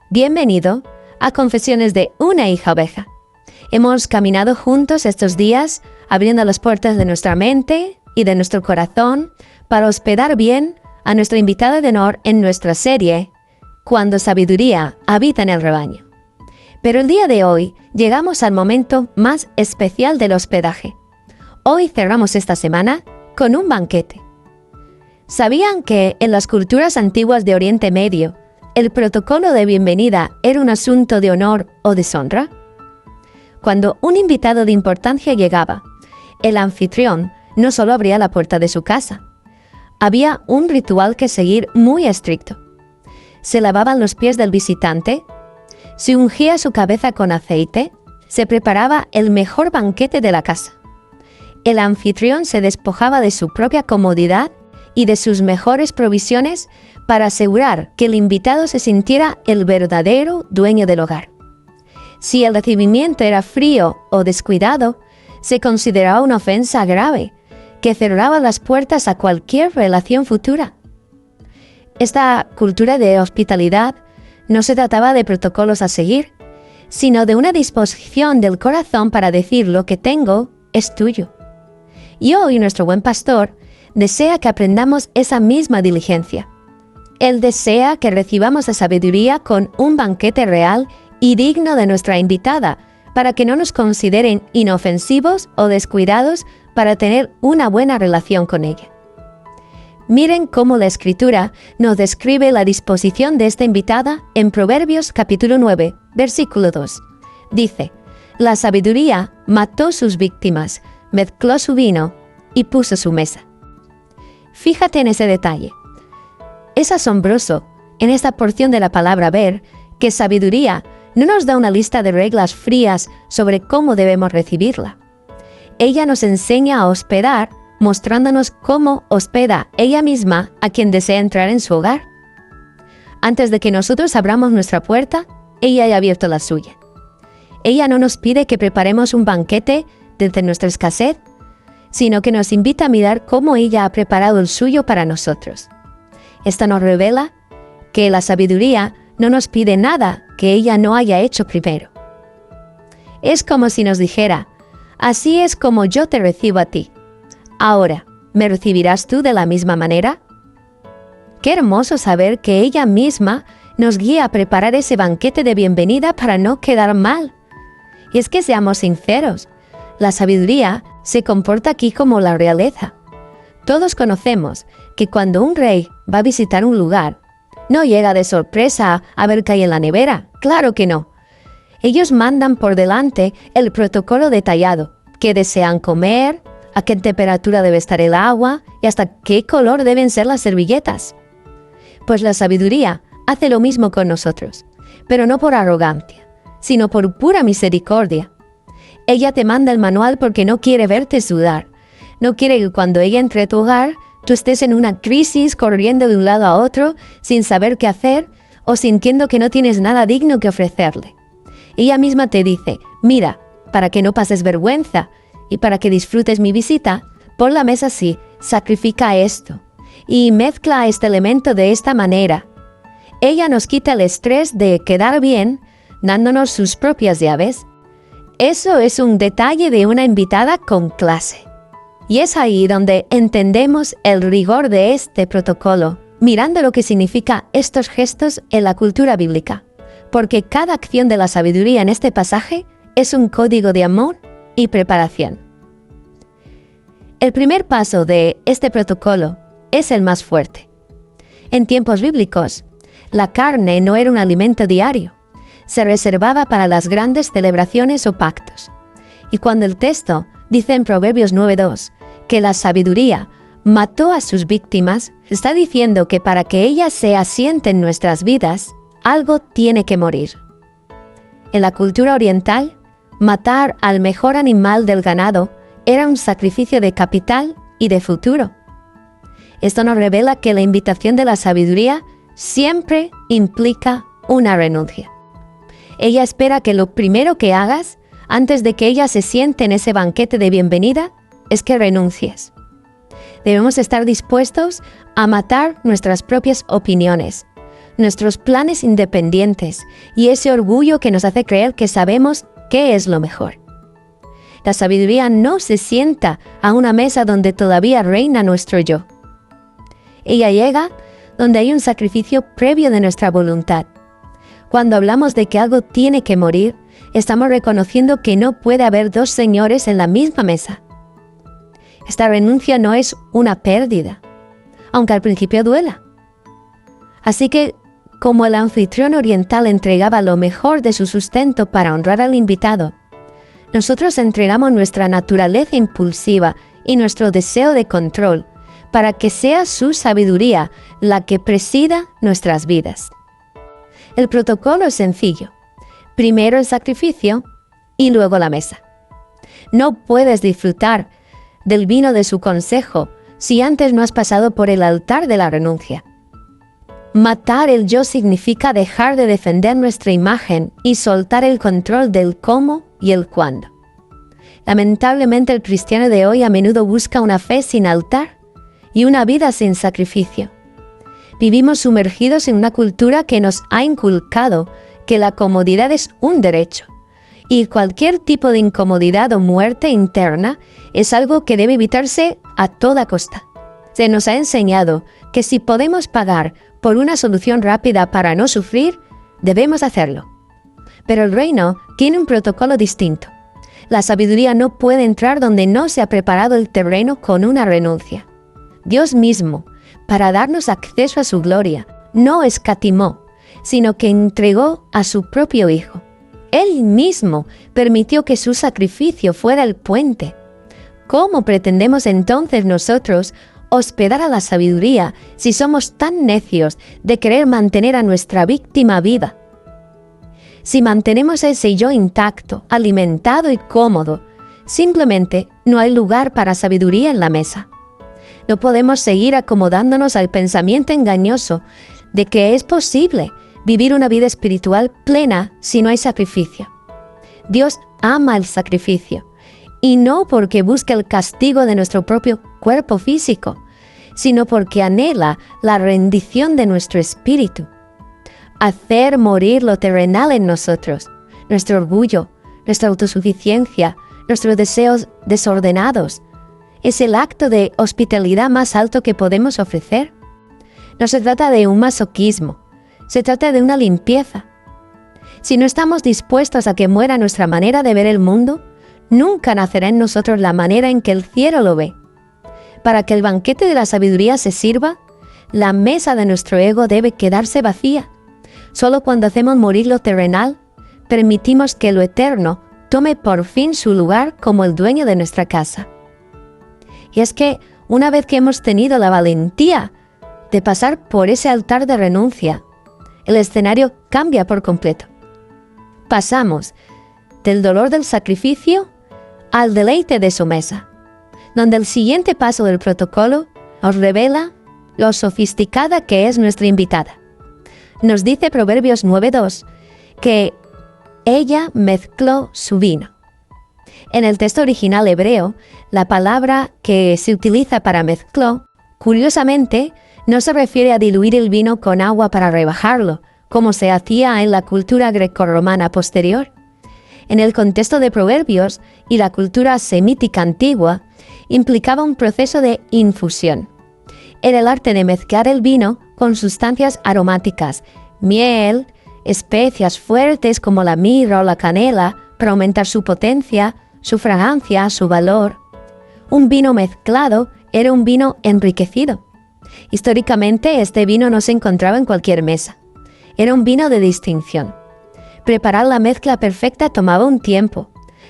Bienvenido a Confesiones de una hija oveja. Hemos caminado juntos estos días, abriendo las puertas de nuestra mente y de nuestro corazón para hospedar bien a nuestra invitada de honor en nuestra serie Cuando sabiduría habita en el rebaño. Pero el día de hoy llegamos al momento más especial del hospedaje. Hoy cerramos esta semana con un banquete. ¿Sabían que en las culturas antiguas de Oriente Medio, el protocolo de bienvenida era un asunto de honor o deshonra? Cuando un invitado de importancia llegaba, el anfitrión no solo abría la puerta de su casa. Había un ritual que seguir muy estricto. Se lavaban los pies del visitante, se ungía su cabeza con aceite, se preparaba el mejor banquete de la casa. El anfitrión se despojaba de su propia comodidad y de sus mejores provisiones para asegurar que el invitado se sintiera el verdadero dueño del hogar. Si el recibimiento era frío o descuidado, se consideraba una ofensa grave que cerraba las puertas a cualquier relación futura. Esta cultura de hospitalidad no se trataba de protocolos a seguir, sino de una disposición del corazón para decir: lo que tengo es tuyo. Y hoy nuestro buen pastor desea que aprendamos esa misma diligencia. Él desea que recibamos la sabiduría con un banquete real y digno de nuestra invitada, para que no nos consideren inofensivos o descuidados para tener una buena relación con ella. Miren cómo la Escritura nos describe la disposición de esta invitada en Proverbios capítulo 9, versículo 2. Dice: la sabiduría mató sus víctimas, mezcló su vino y puso su mesa. Fíjate en ese detalle. Es asombroso en esta porción de la palabra ver que sabiduría no nos da una lista de reglas frías sobre cómo debemos recibirla. Ella nos enseña a hospedar, mostrándonos cómo hospeda ella misma a quien desea entrar en su hogar. Antes de que nosotros abramos nuestra puerta, ella ya ha abierto la suya. Ella no nos pide que preparemos un banquete desde nuestra escasez, sino que nos invita a mirar cómo ella ha preparado el suyo para nosotros. Esto nos revela que la sabiduría no nos pide nada que ella no haya hecho primero. Es como si nos dijera: así es como yo te recibo a ti. Ahora, ¿me recibirás tú de la misma manera? Qué hermoso saber que ella misma nos guía a preparar ese banquete de bienvenida para no quedar mal. Y es que seamos sinceros, la sabiduría se comporta aquí como la realeza. Todos conocemos que cuando un rey va a visitar un lugar, no llega de sorpresa a ver qué hay en la nevera. Claro que no. Ellos mandan por delante el protocolo detallado: qué desean comer, a qué temperatura debe estar el agua y hasta qué color deben ser las servilletas. Pues la sabiduría hace lo mismo con nosotros, pero no por arrogancia, sino por pura misericordia. Ella te manda el manual porque no quiere verte sudar. No quiere que cuando ella entre a tu hogar, tú estés en una crisis corriendo de un lado a otro sin saber qué hacer o sintiendo que no tienes nada digno que ofrecerle. Ella misma te dice: mira, para que no pases vergüenza y para que disfrutes mi visita, pon la mesa así, sacrifica esto y mezcla este elemento de esta manera. Ella nos quita el estrés de quedar bien, dándonos sus propias llaves. Eso es un detalle de una invitada con clase. Y es ahí donde entendemos el rigor de este protocolo, mirando lo que significa estos gestos en la cultura bíblica. Porque cada acción de la sabiduría en este pasaje es un código de amor y preparación. El primer paso de este protocolo es el más fuerte. En tiempos bíblicos, la carne no era un alimento diario. Se reservaba para las grandes celebraciones o pactos. Y cuando el texto dice en Proverbios 9:2 que la sabiduría mató a sus víctimas, está diciendo que para que ella se asiente en nuestras vidas, algo tiene que morir. En la cultura oriental, matar al mejor animal del ganado era un sacrificio de capital y de futuro. Esto nos revela que la invitación de la sabiduría siempre implica una renuncia. Ella espera que lo primero que hagas, antes de que ella se siente en ese banquete de bienvenida, es que renuncies. Debemos estar dispuestos a matar nuestras propias opiniones, nuestros planes independientes y ese orgullo que nos hace creer que sabemos qué es lo mejor. La sabiduría no se sienta a una mesa donde todavía reina nuestro yo. Ella llega donde hay un sacrificio previo de nuestra voluntad. Cuando hablamos de que algo tiene que morir, estamos reconociendo que no puede haber dos señores en la misma mesa. Esta renuncia no es una pérdida, aunque al principio duela. Así que, como el anfitrión oriental entregaba lo mejor de su sustento para honrar al invitado, nosotros entregamos nuestra naturaleza impulsiva y nuestro deseo de control para que sea su sabiduría la que presida nuestras vidas. El protocolo es sencillo. Primero el sacrificio y luego la mesa. No puedes disfrutar del vino de su consejo si antes no has pasado por el altar de la renuncia. Matar el yo significa dejar de defender nuestra imagen y soltar el control del cómo y el cuándo. Lamentablemente el cristiano de hoy a menudo busca una fe sin altar y una vida sin sacrificio. Vivimos sumergidos en una cultura que nos ha inculcado que la comodidad es un derecho y cualquier tipo de incomodidad o muerte interna es algo que debe evitarse a toda costa. Se nos ha enseñado que si podemos pagar por una solución rápida para no sufrir, debemos hacerlo. Pero el reino tiene un protocolo distinto. La sabiduría no puede entrar donde no se ha preparado el terreno con una renuncia. Dios mismo, para darnos acceso a su gloria, no escatimó, sino que entregó a su propio Hijo. Él mismo permitió que su sacrificio fuera el puente. ¿Cómo pretendemos entonces nosotros hospedar a la sabiduría si somos tan necios de querer mantener a nuestra víctima viva? Si mantenemos ese yo intacto, alimentado y cómodo, simplemente no hay lugar para sabiduría en la mesa. No podemos seguir acomodándonos al pensamiento engañoso de que es posible vivir una vida espiritual plena si no hay sacrificio. Dios ama el sacrificio, y no porque busque el castigo de nuestro propio cuerpo físico, sino porque anhela la rendición de nuestro espíritu. Hacer morir lo terrenal en nosotros, nuestro orgullo, nuestra autosuficiencia, nuestros deseos desordenados, es el acto de hospitalidad más alto que podemos ofrecer. No se trata de un masoquismo, se trata de una limpieza. Si no estamos dispuestos a que muera nuestra manera de ver el mundo, nunca nacerá en nosotros la manera en que el cielo lo ve. Para que el banquete de la sabiduría se sirva, la mesa de nuestro ego debe quedarse vacía. Solo cuando hacemos morir lo terrenal, permitimos que lo eterno tome por fin su lugar como el dueño de nuestra casa. Y es que, una vez que hemos tenido la valentía de pasar por ese altar de renuncia, el escenario cambia por completo. Pasamos del dolor del sacrificio al deleite de su mesa, donde el siguiente paso del protocolo nos revela lo sofisticada que es nuestra invitada. Nos dice Proverbios 9:2 que ella mezcló su vino. En el texto original hebreo, la palabra que se utiliza para mezcló, curiosamente, no se refiere a diluir el vino con agua para rebajarlo, como se hacía en la cultura grecorromana posterior. En el contexto de Proverbios y la cultura semítica antigua, implicaba un proceso de infusión. Era el arte de mezclar el vino con sustancias aromáticas, miel, especias fuertes como la mirra o la canela, para aumentar su potencia, su fragancia, su valor. Un vino mezclado era un vino enriquecido. Históricamente, este vino no se encontraba en cualquier mesa. Era un vino de distinción. Preparar la mezcla perfecta tomaba un tiempo.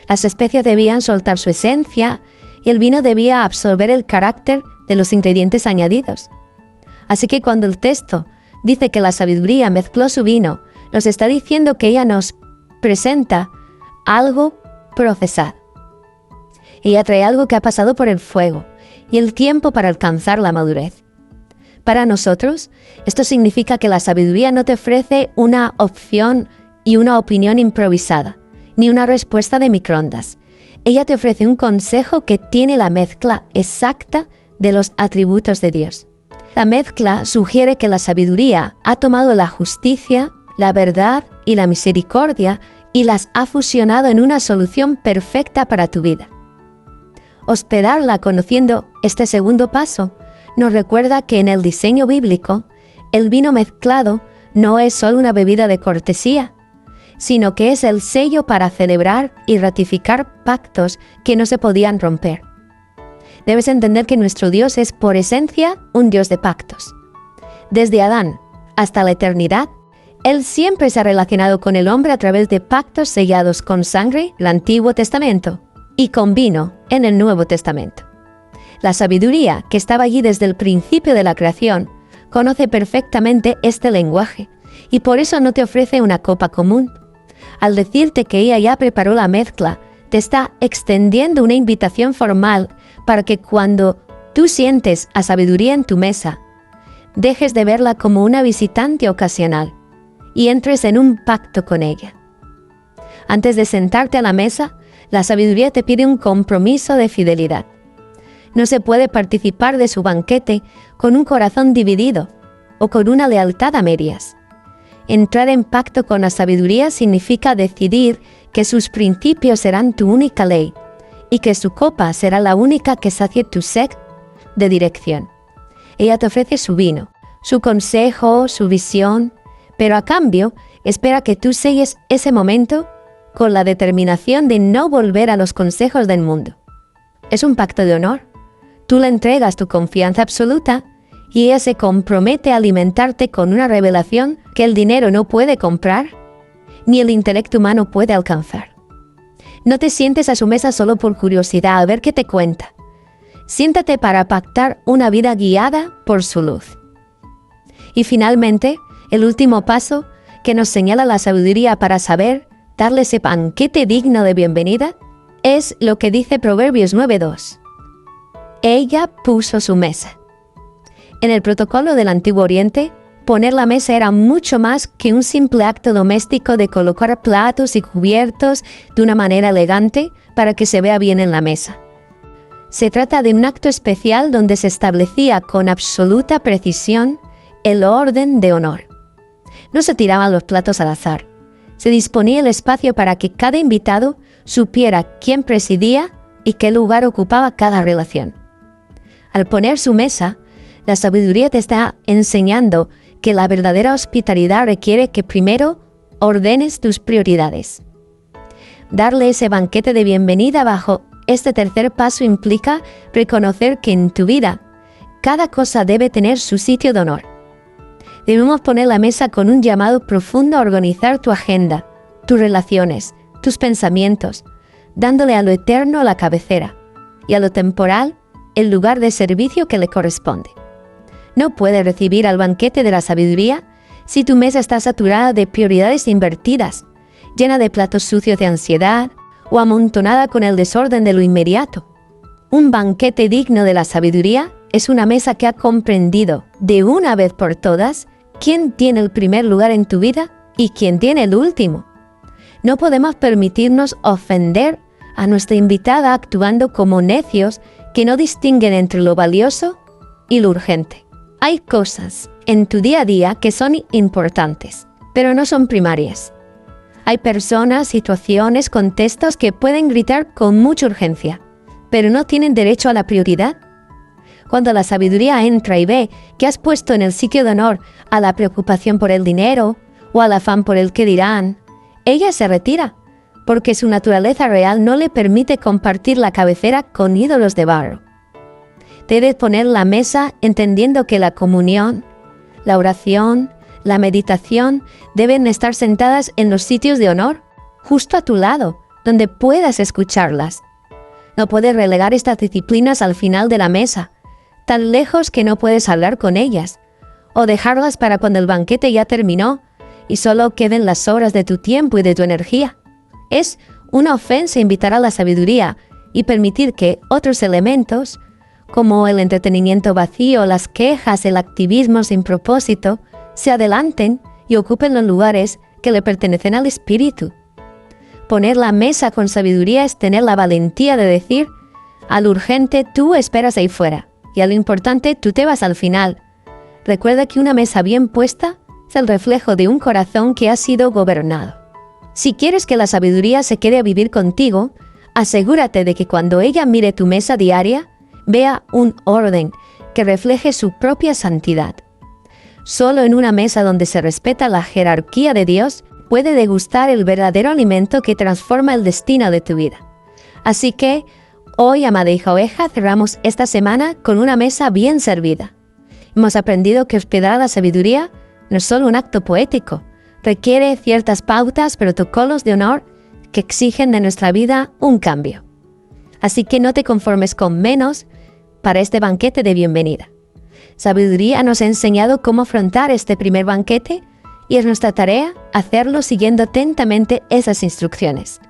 Las especias debían soltar su esencia y el vino debía absorber el carácter de los ingredientes añadidos. Así que cuando el texto dice que la sabiduría mezcló su vino, nos está diciendo que ella nos presenta algo procesado. Ella trae algo que ha pasado por el fuego y el tiempo para alcanzar la madurez. Para nosotros, esto significa que la sabiduría no te ofrece una opción y una opinión improvisada, ni una respuesta de microondas. Ella te ofrece un consejo que tiene la mezcla exacta de los atributos de Dios. La mezcla sugiere que la sabiduría ha tomado la justicia, la verdad y la misericordia y las ha fusionado en una solución perfecta para tu vida. Hospedarla conociendo este segundo paso nos recuerda que en el diseño bíblico, el vino mezclado no es solo una bebida de cortesía, sino que es el sello para celebrar y ratificar pactos que no se podían romper. Debes entender que nuestro Dios es por esencia un Dios de pactos. Desde Adán hasta la eternidad, Él siempre se ha relacionado con el hombre a través de pactos sellados con sangre, el Antiguo Testamento, y con vino en el Nuevo Testamento. La sabiduría, que estaba allí desde el principio de la creación, conoce perfectamente este lenguaje, y por eso no te ofrece una copa común. Al decirte que ella ya preparó la mezcla, te está extendiendo una invitación formal para que cuando tú sientes a sabiduría en tu mesa, dejes de verla como una visitante ocasional y entres en un pacto con ella. Antes de sentarte a la mesa, la sabiduría te pide un compromiso de fidelidad. No se puede participar de su banquete con un corazón dividido o con una lealtad a medias. Entrar en pacto con la sabiduría significa decidir que sus principios serán tu única ley y que su copa será la única que sacie tu sed de dirección. Ella te ofrece su vino, su consejo, su visión, pero a cambio espera que tú selles ese momento con la determinación de no volver a los consejos del mundo. Es un pacto de honor. Tú le entregas tu confianza absoluta y ella se compromete a alimentarte con una revelación que el dinero no puede comprar, ni el intelecto humano puede alcanzar. No te sientes a su mesa solo por curiosidad a ver qué te cuenta. Siéntate para pactar una vida guiada por su luz. Y finalmente, el último paso que nos señala la sabiduría para saber darle ese banquete digno de bienvenida es lo que dice Proverbios 9:2. Ella puso su mesa. En el protocolo del Antiguo Oriente, poner la mesa era mucho más que un simple acto doméstico de colocar platos y cubiertos de una manera elegante para que se vea bien en la mesa. Se trata de un acto especial donde se establecía con absoluta precisión el orden de honor. No se tiraban los platos al azar. Se disponía el espacio para que cada invitado supiera quién presidía y qué lugar ocupaba cada relación. Al poner su mesa, la sabiduría te está enseñando que la verdadera hospitalidad requiere que primero ordenes tus prioridades. Darle ese banquete de bienvenida bajo este tercer paso implica reconocer que en tu vida cada cosa debe tener su sitio de honor. Debemos poner la mesa con un llamado profundo a organizar tu agenda, tus relaciones, tus pensamientos, dándole a lo eterno la cabecera y a lo temporal el lugar de servicio que le corresponde. No puedes recibir al banquete de la sabiduría si tu mesa está saturada de prioridades invertidas, llena de platos sucios de ansiedad o amontonada con el desorden de lo inmediato. Un banquete digno de la sabiduría es una mesa que ha comprendido de una vez por todas quién tiene el primer lugar en tu vida y quién tiene el último. No podemos permitirnos ofender a nuestra invitada actuando como necios que no distinguen entre lo valioso y lo urgente. Hay cosas en tu día a día que son importantes, pero no son primarias. Hay personas, situaciones, contextos que pueden gritar con mucha urgencia, pero no tienen derecho a la prioridad. Cuando la sabiduría entra y ve que has puesto en el sitio de honor a la preocupación por el dinero o al afán por el qué dirán, ella se retira, porque su naturaleza real no le permite compartir la cabecera con ídolos de barro. Debes poner la mesa entendiendo que la comunión, la oración, la meditación deben estar sentadas en los sitios de honor, justo a tu lado, donde puedas escucharlas. No puedes relegar estas disciplinas al final de la mesa, tan lejos que no puedes hablar con ellas, o dejarlas para cuando el banquete ya terminó y solo queden las sobras de tu tiempo y de tu energía. Es una ofensa invitar a la sabiduría y permitir que otros elementos, como el entretenimiento vacío, las quejas, el activismo sin propósito, se adelanten y ocupen los lugares que le pertenecen al espíritu. Poner la mesa con sabiduría es tener la valentía de decir: al urgente tú esperas ahí fuera, y a lo importante tú te vas al final, Recuerda que una mesa bien puesta es el reflejo de un corazón que ha sido gobernado. Si quieres que la sabiduría se quede a vivir contigo, asegúrate de que cuando ella mire tu mesa diaria, vea un orden que refleje su propia santidad. Solo en una mesa donde se respeta la jerarquía de Dios, puede degustar el verdadero alimento que transforma el destino de tu vida. Así que, hoy, amada hija oveja, cerramos esta semana con una mesa bien servida. Hemos aprendido que hospedar la sabiduría no es solo un acto poético, requiere ciertas pautas, protocolos de honor que exigen de nuestra vida un cambio. Así que no te conformes con menos para este banquete de bienvenida. Sabiduría nos ha enseñado cómo afrontar este primer banquete y es nuestra tarea hacerlo siguiendo atentamente esas instrucciones.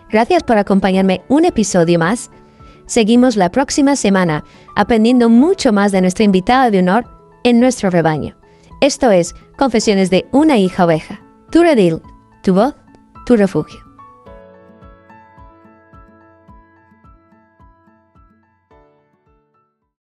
Gracias por acompañarme un episodio más. Seguimos la próxima semana aprendiendo mucho más de nuestra invitada de honor en nuestro rebaño. Esto es Confesiones de una hija oveja. Tu redil, tu voz, tu refugio.